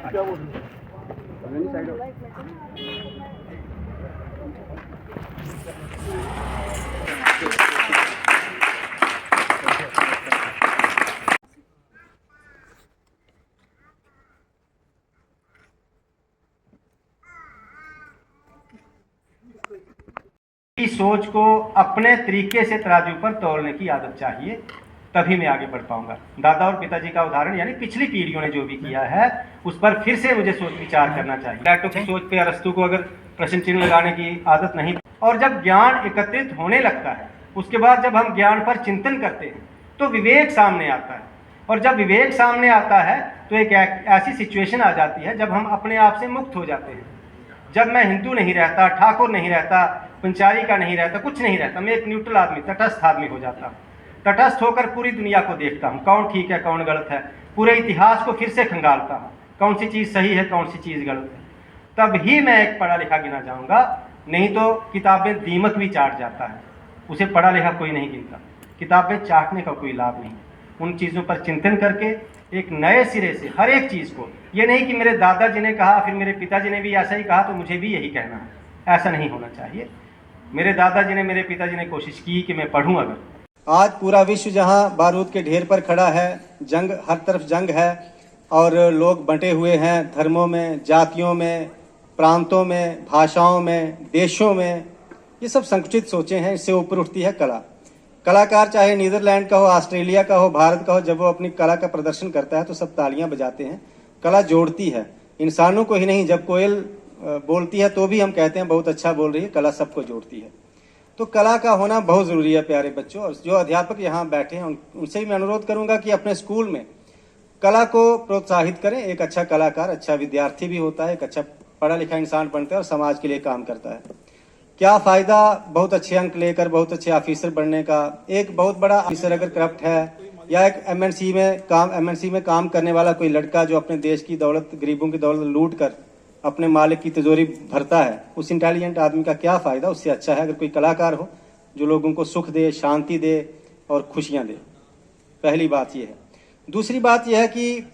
सोच को अपने तरीके से तराजू पर तोलने की आदत चाहिए, तभी मैं आगे बढ़ पाऊंगा। दादा और पिताजी का उदाहरण यानी पिछली पीढ़ियों ने जो भी किया है उस पर फिर से मुझे सोच विचार करना चाहिए। प्लेटो की सोच पे अरस्तु को अगर प्रश्न चिन्ह लगाने की आदत नहीं, और जब ज्ञान एकत्रित होने लगता है उसके बाद जब हम ज्ञान पर चिंतन करते हैं तो विवेक सामने आता है, और जब विवेक सामने आता है तो एक ऐसी सिचुएशन आ जाती है जब हम अपने आप से मुक्त हो जाते हैं। जब मैं हिंदू नहीं रहता, ठाकुर नहीं रहता, पंचारी का नहीं रहता, कुछ नहीं रहता, मैं एक न्यूट्रल आदमी, तटस्थ आदमी हो जाता। तटस्थ होकर पूरी दुनिया को देखता हूँ, कौन ठीक है कौन गलत है, पूरे इतिहास को फिर से खंगालता हूँ, कौन सी चीज़ सही है कौन सी चीज़ गलत है। तब ही मैं एक पढ़ा लिखा गिना जाऊँगा, नहीं तो किताबें दीमक भी चाट जाता है, उसे पढ़ा लिखा कोई नहीं गिनता। किताबें चाटने का कोई लाभ नहीं। उन चीज़ों पर चिंतन करके एक नए सिरे से हर एक चीज़ को, ये नहीं कि मेरे दादाजी ने कहा फिर मेरे पिताजी ने भी ऐसा ही कहा तो मुझे भी यही कहना है, ऐसा नहीं होना चाहिए। मेरे दादाजी ने, मेरे पिताजी ने कोशिश की कि मैं पढ़ूं। अगर आज पूरा विश्व जहां बारूद के ढेर पर खड़ा है, जंग हर तरफ जंग है और लोग बंटे हुए हैं धर्मों में, जातियों में, प्रांतों में, भाषाओं में, देशों में, ये सब संकुचित सोचें हैं। इससे ऊपर उठती है कला। कलाकार चाहे नीदरलैंड का हो, ऑस्ट्रेलिया का हो, भारत का हो, जब वो अपनी कला का प्रदर्शन करता है तो सब तालियां बजाते हैं। कला जोड़ती है इंसानों को ही नहीं, जब कोयल बोलती है तो भी हम कहते हैं बहुत अच्छा बोल रही है। कला सबको जोड़ती है, तो कला का होना बहुत ज़रूरी है प्यारे बच्चों। और जो अध्यापक यहाँ बैठे हैं उनसे भी मैं अनुरोध करूँगा कि अपने स्कूल में कला को प्रोत्साहित करें। एक अच्छा कलाकार अच्छा विद्यार्थी भी होता है, एक अच्छा पढ़ा लिखा इंसान बनता है और समाज के लिए काम करता है। क्या फ़ायदा बहुत अच्छे अंक लेकर बहुत अच्छे ऑफिसर बनने का। एक बहुत बड़ा ऑफिसर अगर करप्ट है, या एक एमएनसी में काम करने वाला कोई लड़का जो अपने देश की दौलत, गरीबों की दौलत लूट कर अपने मालिक की तिजोरी भरता है, उस इंटेलिजेंट आदमी का क्या फ़ायदा। उससे अच्छा है अगर कोई कलाकार हो जो लोगों को सुख दे, शांति दे और खुशियाँ दे। पहली बात यह है। दूसरी बात यह है कि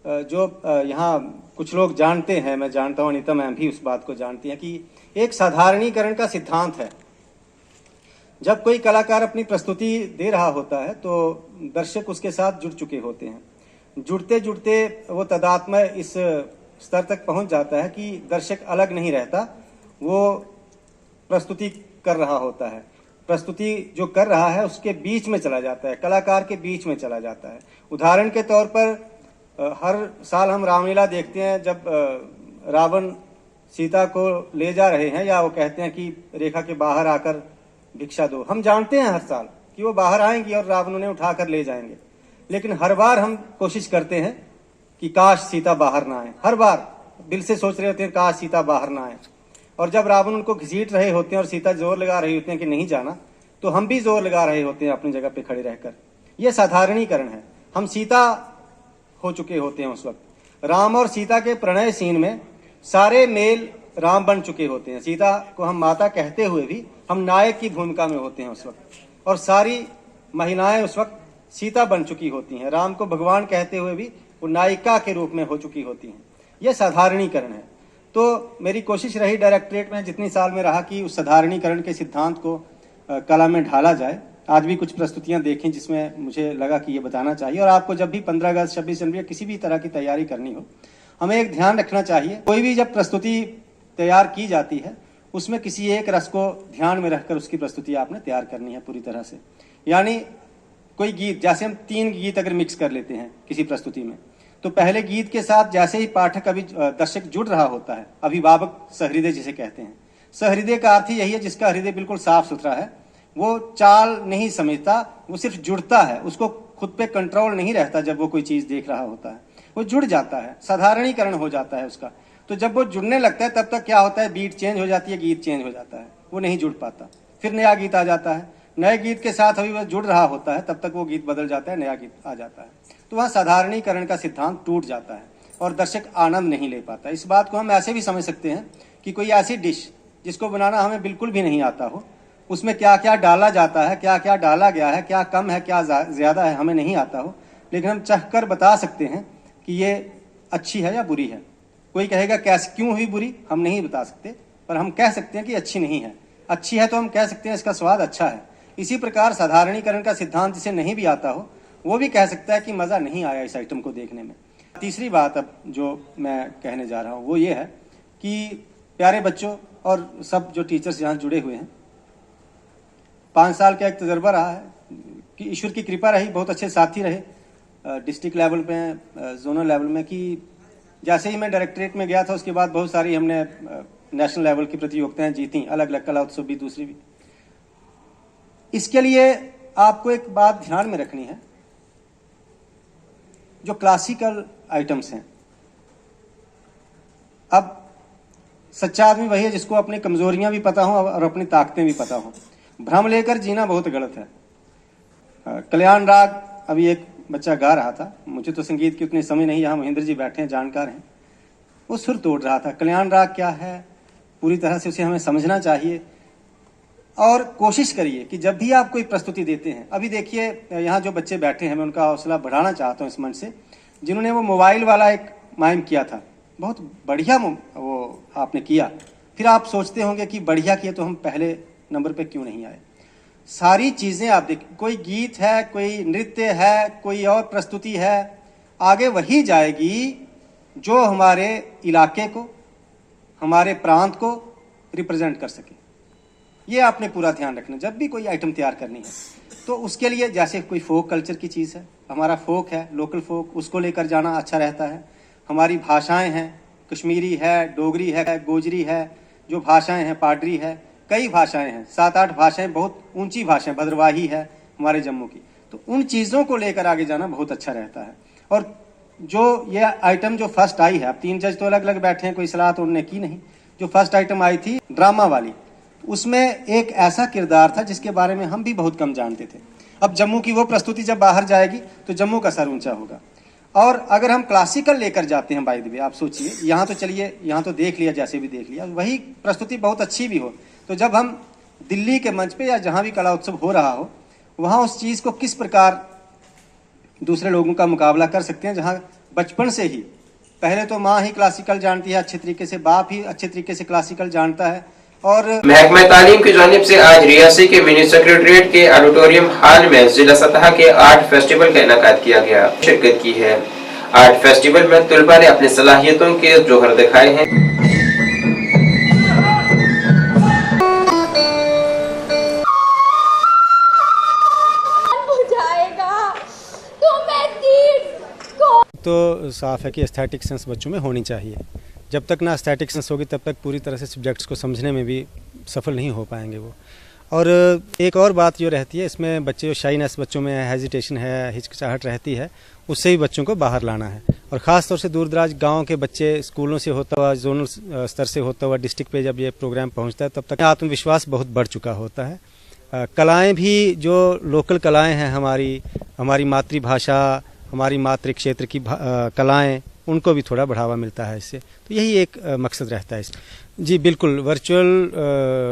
जो यहाँ कुछ लोग जानते हैं, मैं जानता हूँ, अनीता मैम भी उस बात को जानती हैं कि एक साधारणीकरण का सिद्धांत है। जब कोई कलाकार अपनी प्रस्तुति दे रहा होता है तो दर्शक उसके साथ जुड़ चुके होते हैं। जुड़ते जुड़ते वो तादात्म्य इस स्तर तक पहुंच जाता है कि दर्शक अलग नहीं रहता, वो प्रस्तुति कर रहा होता है। प्रस्तुति जो कर रहा है उसके बीच में चला जाता है, कलाकार के बीच में चला जाता है। उदाहरण के तौर पर हर साल हम रामलीला देखते हैं, जब रावण सीता को ले जा रहे हैं या वो कहते हैं कि रेखा के बाहर आकर भिक्षा दो। हम जानते हैं हर साल कि वो बाहर आएंगी और रावण उन्हें उठाकर ले जाएंगे, लेकिन हर बार हम कोशिश करते हैं कि काश सीता बाहर ना आए। हर बार दिल से सोच रहे होते हैं काश सीता बाहर ना आए। और जब रावण उनको घसीट रहे होते हैं और सीता जोर लगा रही होती हैं कि नहीं जाना, तो हम भी जोर लगा रहे होते हैं अपनी जगह पे खड़े रहकर। यह साधारणीकरण है। हम सीता हो चुके होते हैं उस वक्त। राम और सीता के प्रणय सीन में सारे मेल राम बन चुके होते हैं। सीता को हम माता कहते हुए भी हम नायक की भूमिका में होते हैं उस वक्त, और सारी महिलाएं उस वक्त सीता बन चुकी होती हैं। राम को भगवान कहते हुए भी वो नायिका के रूप में हो चुकी होती हैं। यह साधारणीकरण है। तो मेरी कोशिश रही डायरेक्टरेट में जितनी साल में रहा कि उस साधारणीकरण के सिद्धांत को कला में ढाला जाए। आज भी कुछ प्रस्तुतियां देखी जिसमें मुझे लगा कि ये बताना चाहिए। और आपको जब भी 15 अगस्त, 26 जनवरी किसी भी तरह की तैयारी करनी हो, हमें एक ध्यान रखना चाहिए, कोई भी जब प्रस्तुति तैयार की जाती है उसमें किसी एक रस को ध्यान में रखकर उसकी प्रस्तुति आपने तैयार करनी है पूरी तरह से। यानी कोई गीत, जैसे हम 3 गीत अगर मिक्स कर लेते हैं किसी प्रस्तुति में, तो पहले गीत के साथ जैसे ही पाठक अभी दर्शक जुड़ रहा होता है, अभिभावक सहृदय जिसे कहते हैं। सहृदय का अर्थ यही है जिसका हृदय बिल्कुल साफ सुथरा है। वो चाल नहीं समझता, वो सिर्फ जुड़ता है, उसको खुद पे कंट्रोल नहीं रहता। जब वो कोई चीज देख रहा होता है वो जुड़ जाता है, साधारणीकरण हो जाता है उसका। तो जब वो जुड़ने लगता है तब तक क्या होता है, बीट चेंज हो जाती है, गीत चेंज हो जाता है, वो नहीं जुड़ पाता। फिर नया गीत आ जाता है, नए गीत के साथ अभी वह जुड़ रहा होता है, तब तक वो गीत बदल जाता है, नया गीत आ जाता है। तो वह साधारणीकरण का सिद्धांत टूट जाता है और दर्शक आनंद नहीं ले पाता। इस बात को हम ऐसे भी समझ सकते हैं कि कोई ऐसी डिश जिसको बनाना हमें बिल्कुल भी नहीं आता हो, उसमें क्या क्या डाला जाता है, क्या क्या डाला गया है, क्या कम है क्या ज्यादा है, हमें नहीं आता हो, लेकिन हम चखकर बता सकते हैं कि ये अच्छी है या बुरी है। कोई कहेगा कैसे क्यों हुई बुरी, हम नहीं बता सकते, पर हम कह सकते हैं कि अच्छी नहीं है। अच्छी है तो हम कह सकते हैं इसका स्वाद अच्छा है। इसी प्रकार साधारणीकरण का सिद्धांत जिसे नहीं भी आता हो वो भी कह सकता है कि मज़ा नहीं आया इस आइटम को देखने में। तीसरी बात अब जो मैं कहने जा रहा हूँ वो ये है कि प्यारे बच्चों और सब जो टीचर्स यहाँ जुड़े हुए हैं, 5 साल का एक तजर्बा रहा है कि ईश्वर की कृपा रही, बहुत अच्छे साथी रहे डिस्ट्रिक्ट लेवल पे, जोनल लेवल में, कि जैसे ही मैं डायरेक्टरेट में गया था उसके बाद बहुत सारी हमने नेशनल लेवल की प्रतियोगिताएं जीती, अलग अलग कला उत्सव भी, दूसरी भी। इसके लिए आपको एक बात ध्यान में रखनी है, जो क्लासिकल आइटम्स हैं, अब सच्चा आदमी वही है जिसको अपनी कमजोरियां भी पता हो और अपनी ताकतें भी पता हो। भ्रम लेकर जीना बहुत गलत है। कल्याण राग अभी एक बच्चा गा रहा था, मुझे तो संगीत की उतनी समझ नहीं, यहाँ महेंद्र जी बैठे हैं, जानकार हैं, वो सुर तोड़ रहा था। कल्याण राग क्या है, पूरी तरह से उसे हमें समझना चाहिए और कोशिश करिए कि जब भी आप कोई प्रस्तुति देते हैं, अभी देखिए यहाँ जो बच्चे बैठे हैं, मैं उनका हौसला बढ़ाना चाहता हूँ इस मंच से, जिन्होंने वो मोबाइल वाला एक माइम किया था, बहुत बढ़िया वो आपने किया। फिर आप सोचते होंगे कि बढ़िया किया तो हम पहले नंबर पे क्यों नहीं आए। सारी चीज़ें आप देख, कोई गीत है, कोई नृत्य है, कोई और प्रस्तुति है, आगे वही जाएगी जो हमारे इलाके को, हमारे प्रांत को रिप्रेजेंट कर सके। ये आपने पूरा ध्यान रखना जब भी कोई आइटम तैयार करनी है। तो उसके लिए जैसे कोई फोक कल्चर की चीज़ है, हमारा फोक है, लोकल फोक, उसको लेकर जाना अच्छा रहता है। हमारी भाषाएं हैं, कश्मीरी है, डोगरी है, गोजरी है, जो भाषाएं हैं, पाडरी है, कई भाषाएं हैं, 7-8 भाषाएं, बहुत ऊंची भाषाएं, भद्रवाही है हमारे जम्मू की। तो उन चीज़ों को लेकर आगे जाना बहुत अच्छा रहता है। और जो ये आइटम जो फर्स्ट आई है, अब 3 जज तो अलग अलग बैठे हैं, कोई सलाह तो उन्होंने की नहीं, जो फर्स्ट आइटम आई थी ड्रामा वाली, उसमें एक ऐसा किरदार था जिसके बारे में हम भी बहुत कम जानते थे। अब जम्मू की वो प्रस्तुति जब बाहर जाएगी तो जम्मू का सर ऊंचा होगा। और अगर हम क्लासिकल लेकर जाते हैं, बाय द वे आप सोचिए, यहाँ तो चलिए, यहाँ तो देख लिया, जैसे भी देख लिया, वही प्रस्तुति बहुत अच्छी भी हो, तो जब हम दिल्ली के मंच पे या जहाँ भी कला उत्सव हो रहा हो, वहाँ उस चीज़ को किस प्रकार दूसरे लोगों का मुकाबला कर सकते हैं, जहाँ बचपन से ही, पहले तो माँ ही क्लासिकल जानती है अच्छे तरीके से, बाप ही अच्छे तरीके से क्लासिकल जानता है। और महकमा तालीम की जानिब से आज रियासी के मिनी सेक्रेटरीट के ऑडिटोरियम हॉल में जिला सतह के आर्ट फेस्टिवल का इनेकाद किया गया। शिरकत की है। आर्ट फेस्टिवल में तलबा ने अपनी सलाहियतों के जोहर दिखाए हैं। तो साफ है कि एस्थेटिक सेंस बच्चों में होनी चाहिए। जब तक ना एस्थेटिक सेंस होगी तब तक पूरी तरह से सब्जेक्ट्स को समझने में भी सफल नहीं हो पाएंगे वो। और एक और बात जो रहती है इसमें, बच्चे जो शाइनेस बच्चों में हेजिटेशन है, हिचकिचाहट रहती है, उससे भी बच्चों को बाहर लाना है। और ख़ास तौर से दूर दराज गाँव के बच्चे, स्कूलों से होता हुआ, जोनल स्तर से होता हुआ डिस्ट्रिक्ट पे जब ये प्रोग्राम पहुँचता है, तब तक आत्मविश्वास बहुत बढ़ चुका होता है। कलाएँ भी जो लोकल कलाएँ हैं, हमारी मातृभाषा, हमारी मातृ क्षेत्र की कलाएँ, उनको भी थोड़ा बढ़ावा मिलता है इससे। तो यही एक मकसद रहता है इसका। जी बिल्कुल, वर्चुअल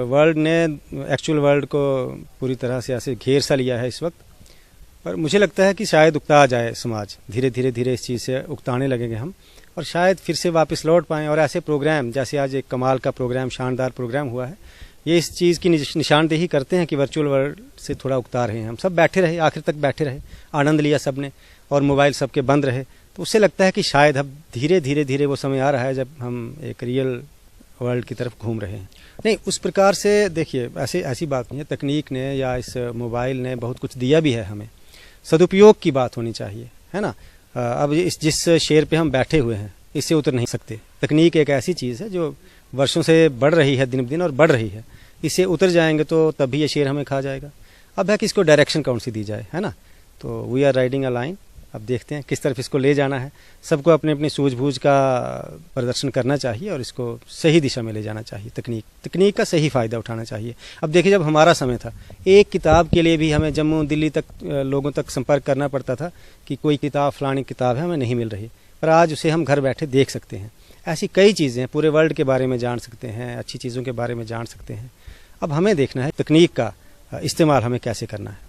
वर्ल्ड ने एक्चुअल वर्ल्ड को पूरी तरह से ऐसे घेर सा लिया है इस वक्त। पर मुझे लगता है कि शायद उकता जाए समाज, धीरे धीरे इस चीज़ से उकताने लगेंगे हम, और शायद फिर से वापस लौट पाएँ। और ऐसे प्रोग्राम जैसे आज एक कमाल का प्रोग्राम, शानदार प्रोग्राम हुआ है, ये इस चीज़ की निशानदेही करते हैं कि वर्चुअल वर्ल्ड से थोड़ा उकता रहे हैं हम। सब बैठे रहे, आखिर तक बैठे रहे, आनंद लिया सबने, और मोबाइल सबके बंद रहे। तो उससे लगता है कि शायद अब धीरे धीरे वो समय आ रहा है जब हम एक रियल वर्ल्ड की तरफ घूम रहे हैं। नहीं, उस प्रकार से देखिए, ऐसी बात नहीं है। तकनीक ने या इस मोबाइल ने बहुत कुछ दिया भी है हमें, सदुपयोग की बात होनी चाहिए, है ना। अब जिस शेर पे हम बैठे हुए हैं इससे उतर नहीं सकते। तकनीक एक ऐसी चीज़ है जो वर्षों से बढ़ रही है, दिन ब दिन, और बढ़ रही है। इससे उतर जाएंगे तो तभी ये शेर हमें खा जाएगा। अब है कि इसको डायरेक्शन कौन सी दी जाए, है ना। तो we are riding a line. अब देखते हैं किस तरफ इसको ले जाना है। सबको अपनी अपनी सूझबूझ का प्रदर्शन करना चाहिए और इसको सही दिशा में ले जाना चाहिए। तकनीक का सही फ़ायदा उठाना चाहिए। अब देखिए, जब हमारा समय था, एक किताब के लिए भी हमें जम्मू दिल्ली तक लोगों तक संपर्क करना पड़ता था कि कोई किताब, फलानी किताब है, हमें नहीं मिल रही, पर आज उसे हम घर बैठे देख सकते हैं। ऐसी कई चीज़ें हैं, पूरे वर्ल्ड के बारे में जान सकते हैं, अच्छी चीज़ों के बारे में जान सकते हैं। अब हमें देखना है तकनीक का इस्तेमाल हमें कैसे करना है।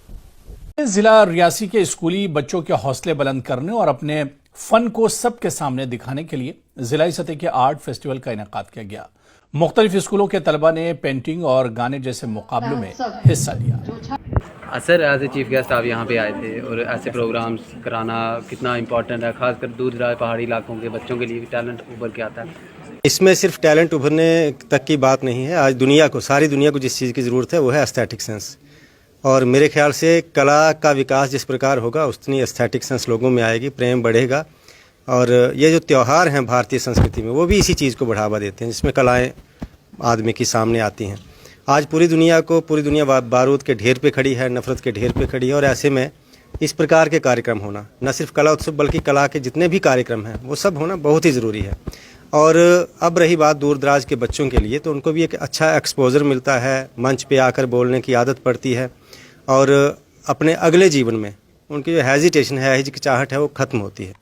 जिला रियासी के स्कूली बच्चों के हौसले बुलंद करने और अपने फन को सबके सामने दिखाने के लिए जिला सतह के आर्ट फेस्टिवल का इनेकाद किया गया। मुख्तलिफ स्कूलों के तलबा ने पेंटिंग और गाने जैसे मुकाबलों में हिस्सा लिया। Sir as a chief guest आप यहाँ पे आए थे और ऐसे प्रोग्राम्स कराना कितना इम्पोर्टेंट है, खासकर दूर दराज पहाड़ी इलाकों के बच्चों के लिए टैलेंट उभर के आता है। इसमें सिर्फ टैलेंट उभरने तक की बात नहीं है। आज दुनिया को, सारी दुनिया को जिस चीज़ की ज़रूरत है वो है एस्थेटिक सेंस। और मेरे ख्याल से कला का विकास जिस प्रकार होगा उतनी एस्थेटिक सेंस लोगों में आएगी, प्रेम बढ़ेगा। और ये जो त्यौहार हैं भारतीय संस्कृति में वो भी इसी चीज़ को बढ़ावा देते हैं, जिसमें कलाएँ आदमी की सामने आती हैं। आज पूरी दुनिया बारूद के ढेर पे खड़ी है, नफ़रत के ढेर पे खड़ी है। और ऐसे में इस प्रकार के कार्यक्रम होना, न सिर्फ कला उत्सव बल्कि कला के जितने भी कार्यक्रम हैं वो सब होना बहुत ही ज़रूरी है। और अब रही बात दूर दराज के बच्चों के लिए, तो उनको भी एक अच्छा एक्सपोजर मिलता है, मंच पे आकर बोलने की आदत पड़ती है और अपने अगले जीवन में उनकी जो हेजिटेशन है, हिचकिचाहट है, वो ख़त्म होती है।